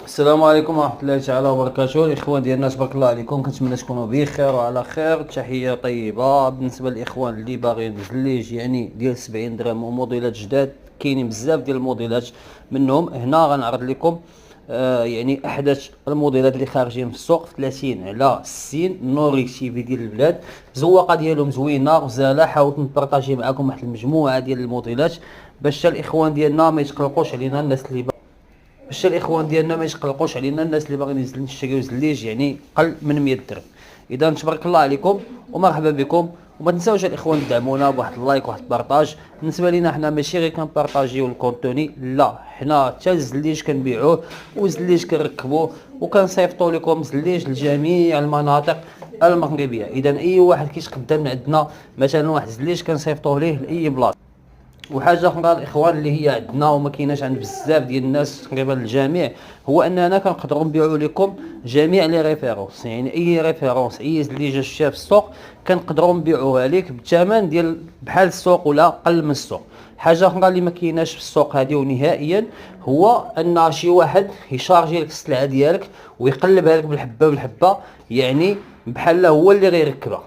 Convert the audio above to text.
السلام عليكم ورحمة الله تعالى وبركاته. الإخوان ديالنا تبارك الله عليكم، كنتمنى تكونوا بخير وعلى خير. تحية طيبة بالنسبة للإخوان اللي باغيين زليج يعني ديال 70 درهم وموديلات جداد. كاينين بزاف ديال الموديلات منهم هنا غنعرض لكم يعني أحدث الموديلات اللي خارجين في السوق في 30 على 60 نوريكتيفي ديال البلاد. الزواقة ديالهم زوينة غزالة. حاولت نبارطاجي معكم واحد المجموعة ديال الموديلات باش الإخوان ديالنا ما يتقلقوش علينا، ما يتقلقوش علينا الناس اللي باغيين يشريو زليج يعني قل من 100 درهم. اذا تبارك الله عليكم ومرحبا بكم، وما تنساوش الاخوان تدعمونا بواحد اللايك وواحد البارطاج. بالنسبه لينا حنا ماشي غير كنبارطاجيو الكونتوني، لا حنا حتى الزليج كنبيعوه والزليج كنركبوه وكنصيفطوا لكم زليج لجميع المناطق المغربيه. اذا اي واحد كيتقدم من عندنا مثلا واحد زليج كنصيفطوه ليه لاي بلاصه. وحاجه اخرى الاخوان اللي هي عندنا وما كايناش عند بزاف ديال الناس تقريبا الجميع، هو اننا كنقدروا نبيعوا لكم جميع لي ريفيرونس. يعني اي ريفيرونس اي زليجه شفتها في السوق كنقدروا نبيعوها لك بالثمن ديال بحال السوق ولا اقل من السوق. حاجه اخرى اللي ما كايناش في السوق هذه ونهائيا هو ان شي واحد يشارجي لك السلعه ديالك ويقلبها لك بالحبه بالحبه، يعني بحال هو اللي غيركبها.